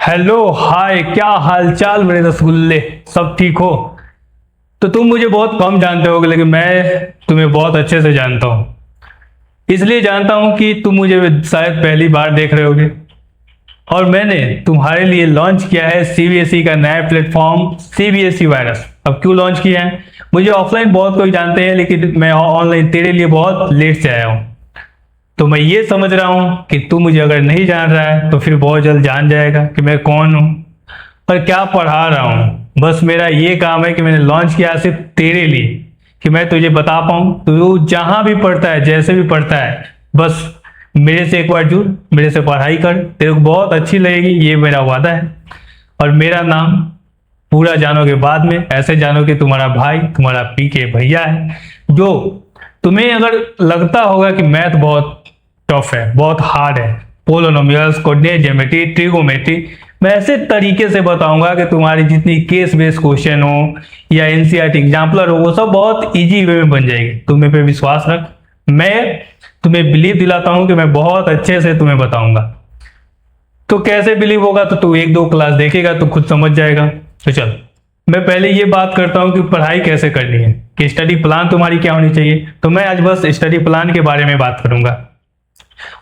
Hello hi, क्या हालचाल मेरे रसगुल्ले। सब ठीक हो? तो तुम मुझे बहुत कम जानते होगे, लेकिन मैं तुम्हें बहुत अच्छे से जानता हूँ। इसलिए जानता हूँ कि तुम मुझे शायद पहली बार देख रहे होगे। और मैंने तुम्हारे लिए लॉन्च किया है सीबीएसई का नया प्लेटफॉर्म सीबीएसई वायरस। अब क्यों लॉन्च किया है? मुझे ऑफलाइन बहुत कोई जानते हैं, लेकिन मैं ऑनलाइन तेरे लिए बहुत लेट से आया हूँ। तो मैं ये समझ रहा हूँ कि तू मुझे अगर नहीं जान रहा है तो फिर बहुत जल्द जान जाएगा कि मैं कौन हूँ और क्या पढ़ा रहा हूँ। बस मेरा ये काम है कि मैंने लॉन्च किया सिर्फ तेरे लिए, कि मैं तुझे बता पाऊँ तू जहाँ भी पढ़ता है, जैसे भी पढ़ता है, बस मेरे से एक बार जुड़, मेरे से पढ़ाई कर, तेरे को बहुत अच्छी लगेगी, ये मेरा वादा है। और मेरा नाम पूरा जानोगे बाद में, ऐसे जानो कि तुम्हारा भाई, तुम्हारा पीके भैया है। जो तुम्हें अगर लगता होगा कि मैथ बहुत टफ है, बहुत हार्ड है, पोलिनोमियल्स, कोऑर्डिनेट ज्योमेट्री, ट्रिगोमेट्री, मैं ऐसे तरीके से बताऊंगा कि तुम्हारी जितनी केस बेस्ड क्वेश्चन हो या एनसीईआरटी एग्जाम्पलर हो, वो सब बहुत इजी वे में बन जाएगी। तुम मेरे पे विश्वास रख, मैं तुम्हें बिलीव दिलाता हूं कि मैं बहुत अच्छे से तुम्हें बताऊंगा। तो कैसे बिलीव होगा? तो तू एक दो क्लास देखेगा तो खुद समझ जाएगा। तो चल, मैं पहले ये बात करता हूँ कि पढ़ाई कैसे करनी है, कि स्टडी प्लान तुम्हारी क्या होनी चाहिए। तो मैं आज बस स्टडी प्लान के बारे में बात करूंगा,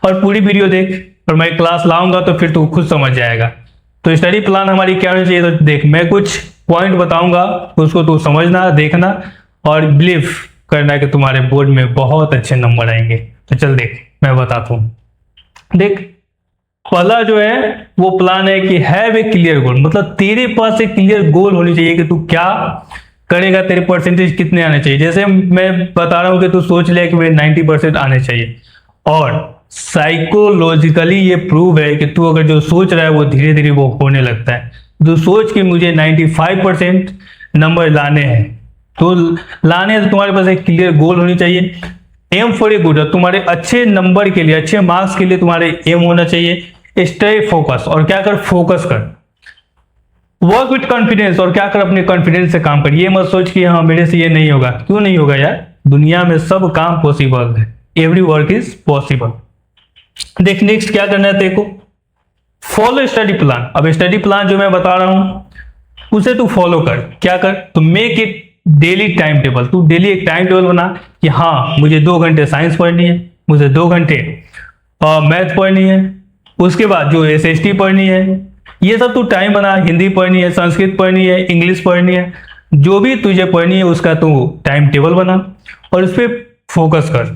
और पूरी वीडियो देख और मैं क्लास लाऊंगा तो फिर तू खुद समझ जाएगा। तो स्टडी प्लान हमारी क्या होनी चाहिए? तो देख, मैं कुछ पॉइंट बताऊंगा, उसको तू समझना, देखना और बिलीव करना कि तुम्हारे बोर्ड में बहुत अच्छे नंबर आएंगे। तो चल देख, मैं बताता हूँ। देख, पहला जो है वो प्लान है कि हैव ए क्लियर गोल, मतलब तेरे पास एक क्लियर गोल होनी चाहिए कि तू क्या करेगा, तेरे परसेंटेज कितने आने चाहिए। जैसे मैं बता रहा हूँ कि तू सोच ले कि मेरे 90% आने चाहिए, और साइकोलॉजिकली ये प्रूव है कि तू अगर जो सोच रहा है वो धीरे धीरे वो होने लगता है। तो सोच कि मुझे 95% नंबर लाने हैं, तो लाने हैं, तो तुम्हारे पास एक क्लियर गोल होनी चाहिए। एम फॉर ए गुड, तुम्हारे अच्छे नंबर के लिए, अच्छे मार्क्स के लिए तुम्हारे एम होना चाहिए। स्टे फोकस, और क्या कर? फोकस कर। वर्क विथ कॉन्फिडेंस, और क्या कर? अपने कॉन्फिडेंस से काम कर। ये मत सोच कि हाँ मेरे से ये नहीं होगा। क्यों नहीं होगा यार? दुनिया में सब काम पॉसिबल है। Every work is possible. देख, नेक्स्ट क्या करना है तेरे को? Follow study plan. अब स्टडी प्लान जो मैं बता रहा हूं उसे तू फॉलो कर। क्या कर? तो make it daily time table. तू डेली एक टाइम टेबल बना कि हाँ मुझे 2 घंटे साइंस पढ़नी है, मुझे 2 घंटे मैथ पढ़नी है, उसके बाद जो एसएसटी पढ़नी है, ये सब तू टाइम बना। हिंदी पढ़नी है, संस्कृत पढ़नी है, इंग्लिश पढ़नी है, जो भी तुझे पढ़नी है उसका तू टाइम टेबल बना और उस पर फोकस कर।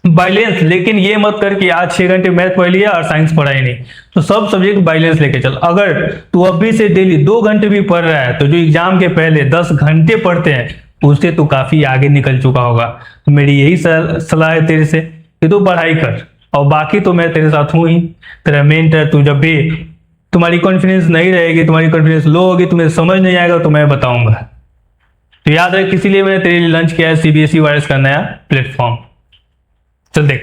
बैलेंस, लेकिन ये मत कर कि आज 6 घंटे मैथ पढ़ लिया और साइंस पढ़ा ही नहीं। तो सब सब्जेक्ट बैलेंस लेके चल। अगर तू अभी से डेली 2 घंटे भी पढ़ रहा है तो जो एग्जाम के पहले 10 घंटे पढ़ते हैं उससे तू काफी आगे निकल चुका होगा। तो मेरी यही सलाह है तेरे से कि तू पढ़ाई कर, और बाकी तो मैं तेरे साथ हूं ही, तेरा मेंटर। तू जब भी तुम्हारी कॉन्फिडेंस नहीं रहेगी, तुम्हारी कॉन्फिडेंस लो होगी, तुम्हें समझ नहीं आएगा, तो मैं बताऊंगा। तो याद रख, इसीलिए मैंने तेरे लिए लॉन्च किया है सीबीएसई वायरस का नया प्लेटफॉर्म। चल देख,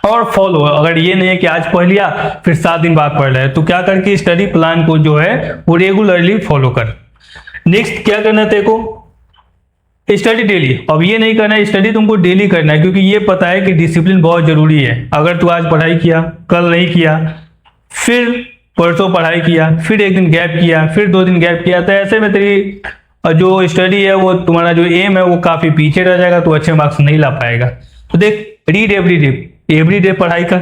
और फॉलो। अगर ये नहीं है कि आज पढ़ लिया फिर 7 दिन बाद पढ़ रहा है, तो क्या करके स्टडी प्लान को जो है वो रेगुलरली फॉलो कर। नेक्स्ट क्या करना है तेरे को? Study daily. अब ये नहीं करना है, स्टडी तुमको डेली करना है, क्योंकि ये पता है कि डिसिप्लिन बहुत जरूरी है। अगर तू आज पढ़ाई किया, कल नहीं किया, फिर परसों पढ़ाई किया, फिर एक दिन गैप किया, फिर 2 दिन गैप किया, तो ऐसे में तेरी जो स्टडी है, वो तुम्हारा जो एम है वो काफी पीछे रह जाएगा, तो अच्छे मार्क्स नहीं ला पाएगा। तो देख, रीड एवरी डे पढ़ाई कर।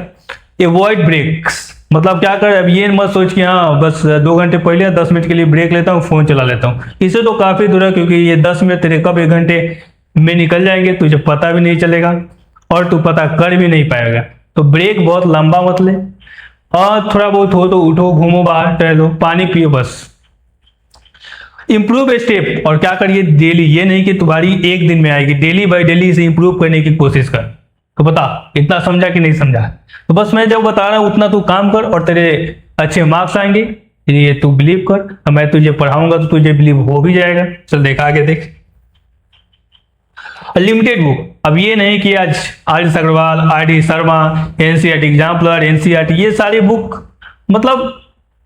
एवॉइड ब्रेक्स, मतलब क्या कर? अब ये मत सोच कि हाँ बस 2 घंटे पढ़ लिया, 10 मिनट के लिए ब्रेक लेता हूँ, फोन चला लेता हूँ। इससे तो काफी दूर है, क्योंकि ये 10 मिनट तेरे कब 1 घंटे में निकल जाएंगे तुझे पता भी नहीं चलेगा, और तू पता कर भी नहीं पाएगा। तो ब्रेक बहुत लंबा मत ले, और थोड़ा बहुत हो तो उठो, घूमो, बाहर टहलो, पानी पियो, बस। इंप्रूव स्टेप, और क्या करिए? डेली। ये नहीं कि तुम्हारी एक दिन में आएगी, डेली बाय डेली इसे इंप्रूव करने की कोशिश कर। तो बता, इतना समझा कि नहीं समझा? तो बस मैं जब बता रहा हूं उतना तू काम कर और तेरे अच्छे मार्क्स आएंगे। ये तू बिलीव कर, और मैं तुझे पढ़ाऊंगा तो तुझे बिलीव हो भी जाएगा। चल देख, आगे देख। Limited book. अब ये नहीं कि आज R Agarwal, R Sharma, NCERT exemplar, NCERT, ये सारी बुक मतलब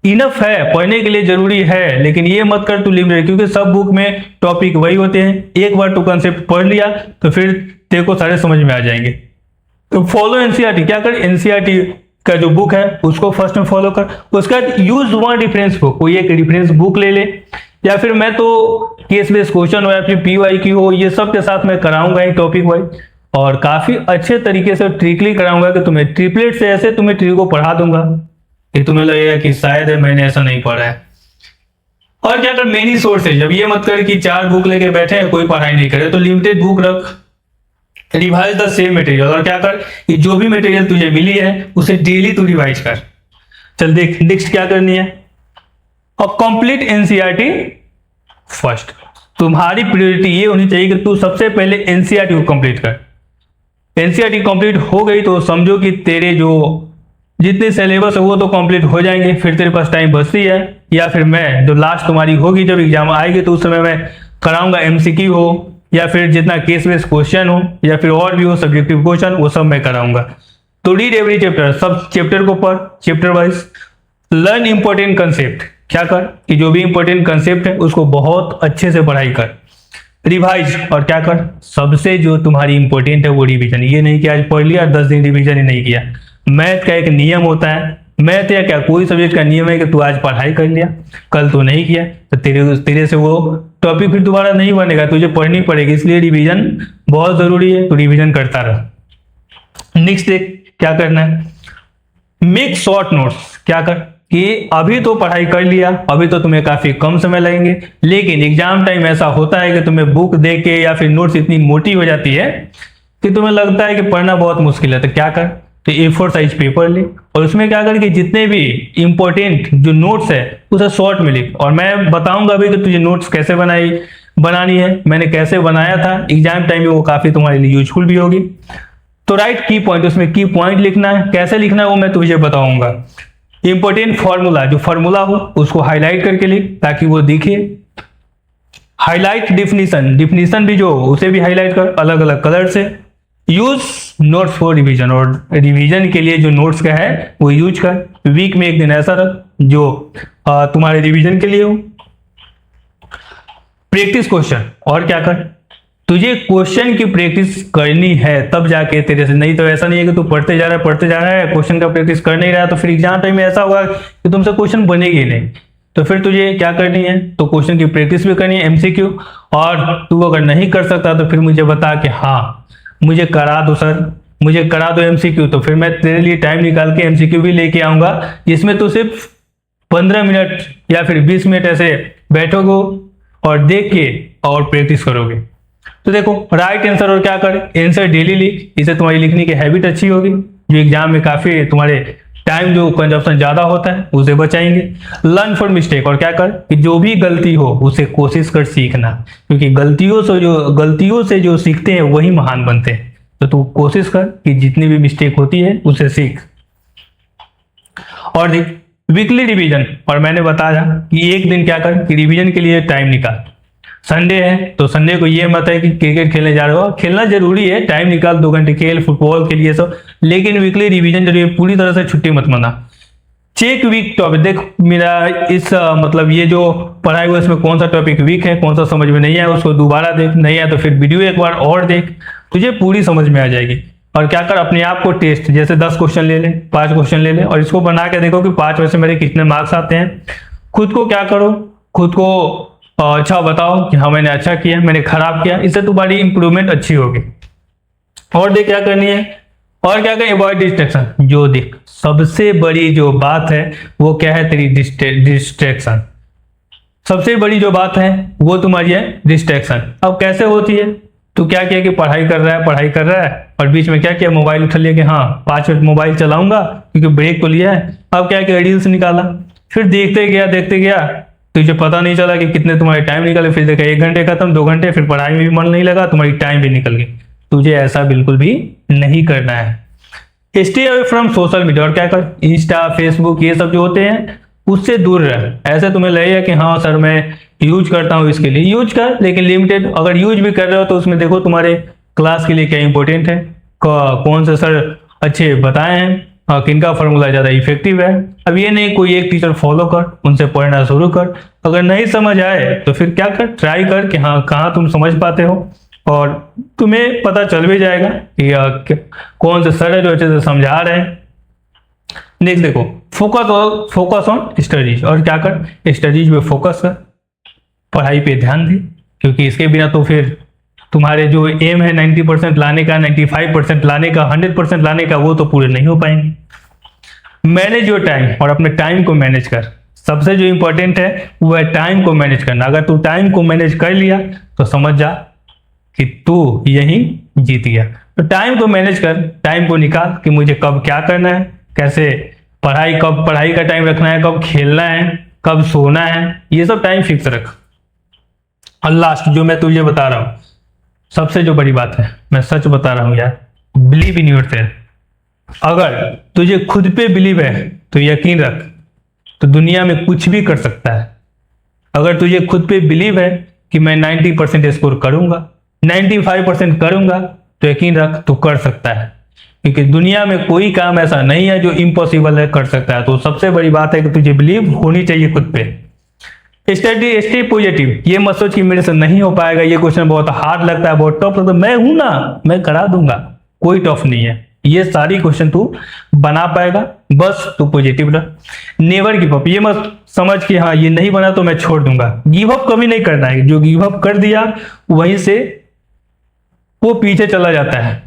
इनफ है, पढ़ने के लिए जरूरी है, लेकिन ये मत कर तू लिमिटेड, क्योंकि सब बुक में टॉपिक वही होते हैं। एक बार तू कंसेप्ट पढ़ लिया तो फिर तेरे को सारे समझ में आ जाएंगे। तो फॉलो एनसीईआरटी। क्या कर? एनसीईआरटी का जो बुक है उसको फर्स्ट में फॉलो कर। उसके बाद यूज वन रेफरेंस बुक, कोई एक रेफरेंस बुक ले ले, या फिर मैं तो केस बेस्ड क्वेश्चन हो या फिर PYQ हो, ये सब के साथ मैं कराऊंगा ही टॉपिक वाइज, और काफी अच्छे तरीके से ट्रिकली कराऊंगा कि तुम्हें ट्रिपलेट से ऐसे तुम्हें ट्रिक को पढ़ा दूंगा कि तुम्हें लगेगा कि शायद मैंने ऐसा नहीं पढ़ा है। और क्या कर, मेनी सोर्सेज, अब ये मत कर कि 4 बुक लेके बैठे हैं कोई पढ़ाई नहीं करे, तो लिमिटेड बुक रख, रिवाइज द सेम मटेरियल, और क्या कर कि जो भी मटेरियल तुझे मिली है उसे डेली तू रिवाइज कर। चल देख नेक्स्ट क्या करनी है, और कंप्लीट NCERT फर्स्ट। तुम्हारी प्रायोरिटी ये होनी चाहिए कि तू सबसे पहले NCERT को कंप्लीट कर। NCERT कंप्लीट हो गई तो समझो कि तेरे जो जितने सिलेबस है वो तो कंप्लीट हो जाएंगे, फिर तेरे पास टाइम बचती है, या फिर मैं जो लास्ट तुम्हारी होगी जब एग्जाम आएगी तो उस समय मैं कराऊंगा MCQ हो, या फिर जितना केस बेस्ड क्वेश्चन हो, या फिर और भी हो सब्जेक्टिव क्वेश्चन, वो सब मैं कराऊंगा। तो रीड एवरी चैप्टर, सब चैप्टर को पढ़ chapter wise. Learn important concept, क्या कर कि जो भी इंपॉर्टेंट कंसेप्ट है उसको बहुत अच्छे से पढ़ाई कर। रिवाइज, और क्या कर सबसे जो तुम्हारी इंपॉर्टेंट है वो रिवीजन। ये नहीं कि आज पढ़ लिया 10 दिन रिवीजन ही नहीं किया। मैथ का एक नियम होता है, मैथ या क्या कोई सब्जेक्ट का नियम है कि तू आज पढ़ाई कर लिया कल तो नहीं किया तो तेरे से वो टॉपिक फिर दोबारा नहीं बनेगा, तुझे पढ़नी पड़ेगी। इसलिए रिवीजन बहुत जरूरी है, तो रिवीजन करता रह। नेक्स्ट देख क्या करना है, मेक शॉर्ट नोट्स। क्या कर कि अभी तो पढ़ाई कर लिया, अभी तो तुम्हें काफी कम समय लगेंगे, लेकिन एग्जाम टाइम ऐसा होता है कि तुम्हें बुक दे के या फिर नोट्स इतनी मोटी हो जाती है कि तुम्हें लगता है कि पढ़ना बहुत मुश्किल है। तो क्या कर, तो A4 साइज पेपर ले, और उसमें क्या कर कि जितने भी इंपॉर्टेंट जो नोट्स है उसे शॉर्ट में लिख। और मैं बताऊंगा अभी कि तुझे नोट्स कैसे बनानी है, मैंने कैसे बनाया था एग्जाम टाइम में, वो काफी तुम्हारे लिए यूजफुल भी होगी। तो राइट की पॉइंट, उसमें की पॉइंट लिखना है, कैसे लिखना है वो मैं तुझे बताऊंगा। इंपॉर्टेंट फॉर्मूला, जो फॉर्मूला हो उसको हाईलाइट करके लिख ताकि वो दिखे। हाईलाइट डिफिनीशन, डिफिनीशन भी जो उसे भी हाईलाइट कर अलग अलग कलर से। यूज नोट्स फॉर रिवीजन, और रिवीजन के लिए जो नोट्स का है वो यूज कर। वीक में एक दिन ऐसा रख जो तुम्हारे रिवीजन के लिए हो। प्रैक्टिस क्वेश्चन, और क्या कर तुझे क्वेश्चन की प्रैक्टिस करनी है तब जाके तेरे से, नहीं तो ऐसा नहीं है कि तू पढ़ते जा रहा है क्वेश्चन का प्रैक्टिस कर नहीं रहा, तो फिर एग्जाम टाइम में ऐसा होगा कि तुमसे क्वेश्चन बनेगी नहीं। तो फिर तुझे क्या करनी है, तो क्वेश्चन की प्रैक्टिस भी करनी है MCQ। और तू अगर नहीं कर सकता तो फिर मुझे बता कि हाँ मुझे करा दो सर, मुझे करा दो MCQ, तो फिर मैं तेरे लिए टाइम निकाल के MCQ भी लेके आऊंगा, जिसमें तू सिर्फ 15 मिनट या फिर 20 मिनट ऐसे बैठोगे और देख के और प्रैक्टिस करोगे। तो देखो राइट आंसर, और क्या कर आंसर डेली लिख, इससे तुम्हारी लिखने की हैबिट अच्छी होगी, जो एग्जाम में काफी तुम्हारे टाइम जो कंजप्शन ज्यादा होता है उसे बचाएंगे। लर्न फॉर मिस्टेक, और क्या कर कि जो भी गलती हो उसे कोशिश कर सीखना, क्योंकि गलतियों से जो सीखते हैं वही महान बनते हैं। तो तू कोशिश कर कि जितनी भी मिस्टेक होती है उसे सीख। और देख वीकली रिवीजन, और मैंने बताया कि एक दिन क्या कर कि रिवीजन के लिए टाइम निकाल। संडे है तो संडे को ये मत है कि क्रिकेट खेलने जा रहे हो, खेलना जरूरी है, टाइम निकाल 2 घंटे खेल फुटबॉल के लिए सब, लेकिन वीकली रिवीजन जरूरी है, पूरी तरह से छुट्टी मत मना। चेक वीक टॉपिक, देख मेरा इस मतलब ये जो पढ़ाई हुआ इसमें कौन सा टॉपिक वीक है, कौन सा समझ में नहीं आया उसको दोबारा देख, नहीं आया तो फिर वीडियो एक बार और देख, तुझे पूरी समझ में आ जाएगी। और क्या कर अपने आप को टेस्ट, जैसे 10 क्वेश्चन ले ले, 5 क्वेश्चन ले ले, और इसको बना के देखो कि 5 में से मेरे कितने मार्क्स आते हैं। खुद को क्या करो, खुद को अच्छा बताओ कि हाँ मैंने अच्छा किया, मैंने खराब किया, इससे तुम्हारी इंप्रूवमेंट अच्छी होगी। और देख क्या करनी है, और क्या करें, अवॉइड डिस्ट्रैक्शन। जो देख सबसे बड़ी जो बात है वो क्या है, तेरी डिस्ट्रैक्शन। सबसे बड़ी जो बात है वो तुम्हारी है डिस्ट्रैक्शन। अब कैसे होती है, तू क्या किया कि पढ़ाई कर रहा है और बीच में क्या किया, मोबाइल उठा लिया कि हाँ 5 मिनट मोबाइल चलाऊंगा क्योंकि ब्रेक को लिया है। अब क्या किया, रील्स निकाला, फिर देखते गया, तुझे पता नहीं चला कि कितने तुम्हारे टाइम निकले, फिर देखा 1 घंटे खत्म, 2 घंटे, फिर पढ़ाई में भी मन नहीं लगा, तुम्हारी टाइम भी निकल गई। तुझे ऐसा बिल्कुल भी नहीं करना है। Stay away from social media, और क्या कर इंस्टा फेसबुक ये सब जो होते हैं उससे दूर रह। ऐसे तुम्हें लगेगा कि हाँ सर मैं यूज करता हूँ, इसके लिए यूज कर, लेकिन लिमिटेड। अगर यूज भी कर रहे हो तो उसमें देखो तुम्हारे क्लास के लिए क्या इंपॉर्टेंट है, कौन से सर अच्छे बताए हैं, किनका फॉर्मूला ज्यादा इफेक्टिव है। अब ये नहीं कोई एक टीचर फॉलो कर, उनसे पढ़ना शुरू कर, अगर नहीं समझ आए तो फिर क्या कर, ट्राई कर कि हाँ कहाँ तुम समझ पाते हो, और तुम्हें पता चल भी जाएगा कि कौन से सर है जो अच्छे से समझा रहे हैं। नेक्स्ट देखो, फोकस ऑन स्टडीज, और क्या कर, स्टडीज पे फोकस कर, पढ़ाई पे ध्यान दे, क्योंकि इसके बिना तो फिर तुम्हारे जो एम है 90% लाने का, 95% लाने का, 100% लाने का, वो तो पूरे नहीं हो पाएंगे। मैनेज योर टाइम, और अपने टाइम को मैनेज कर। सबसे जो इंपॉर्टेंट है वो है टाइम को मैनेज करना। अगर तू टाइम को मैनेज कर लिया तो समझ जा कि तू यहीं जीत गया। तो टाइम को मैनेज कर, टाइम को निकाल कि मुझे कब क्या करना है, कैसे पढ़ाई, कब पढ़ाई का टाइम रखना है, कब खेलना है, कब सोना है, ये सब टाइम फिक्स रख। और लास्ट जो मैं तुझे बता रहा हूं, सबसे जो बड़ी बात है, मैं सच बता रहा हूं यार, बिलीव इन योरसेल्फ। अगर तुझे खुद पे बिलीव है तो यकीन रख, तो दुनिया में कुछ भी कर सकता है। अगर तुझे खुद पे बिलीव है कि मैं 90% स्कोर करूंगा, 95% करूंगा, तो यकीन रख तू कर सकता है, क्योंकि दुनिया में कोई काम ऐसा नहीं है जो इम्पॉसिबल है, कर सकता है। तो सबसे बड़ी बात है कि तुझे बिलीव होनी चाहिए खुद पे। स्टे पॉजिटिव, ये मत सोच कि मेरे से नहीं हो पाएगा, ये क्वेश्चन बहुत हार्ड लगता है, बहुत टफ लगता है। मैं हूं ना, मैं करा दूंगा, कोई टफ नहीं है। ये सारी क्वेश्चन तू बना पाएगा, बस तू पॉजिटिव रह। नेवर गिव अप, ये मत समझ कि हाँ ये नहीं बना तो मैं छोड़ दूंगा। गिव अप कभी नहीं करना है। जो गिव अप कर दिया वहीं से वो पीछे चला जाता है।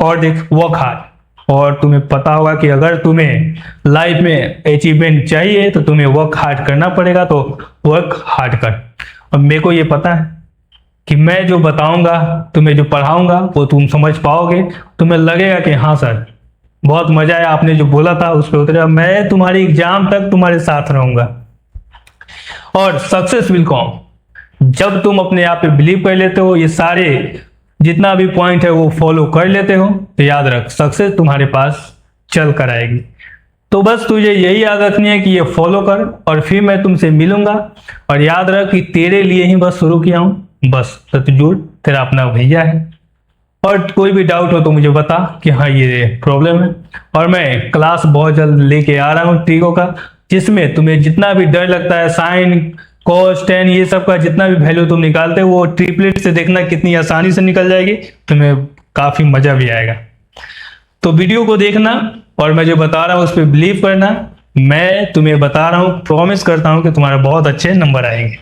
और देख, वर्क हार्ड। और तुम्हें पता होगा कि अगर तुम्हें लाइफ में अचीवमेंट चाहिए तो तुम्हें वर्क हार्ड करना पड़ेगा, तो वर्क हार्ड कर। और मेरे को ये पता है कि मैं जो बताऊंगा, तुम्हें जो पढ़ाऊंगा, वो तुम समझ पाओगे। तुम्हें लगेगा कि हाँ सर बहुत मजा आया, आपने जो बोला था उस पर उतरा, मैं तुम्हारी एग्जाम तक तुम्हारे साथ रहूंगा। और सक्सेस विल कम, जब तुम अपने आप पे बिलीव कर लेते हो, ये सारे जितना भी पॉइंट है वो फॉलो कर लेते हो, तो याद रख सक्सेस तुम्हारे पास चल कर आएगी। तो बस तुझे यही याद रखनी है कि ये फॉलो कर, और फिर मैं तुमसे मिलूंगा। और याद रख कि तेरे लिए ही बस शुरू किया हूं, बस सतजुड़ तेरा अपना भैया है। और कोई भी डाउट हो तो मुझे बता कि हाँ ये प्रॉब्लम है। और मैं क्लास बहुत जल्द लेके आ रहा हूँ ट्रिको का, जिसमें तुम्हें जितना भी डर लगता है, साइन कॉस टेन ये सब का जितना भी वैल्यू तुम निकालते हो, वो ट्रिपलेट से देखना कितनी आसानी से निकल जाएगी, तुम्हें काफी मजा भी आएगा। तो वीडियो को देखना, और मैं जो बता रहा हूँ उस पर बिलीव करना। मैं तुम्हें बता रहा हूँ, प्रॉमिस करता हूँ कि तुम्हारे बहुत अच्छे नंबर आएंगे।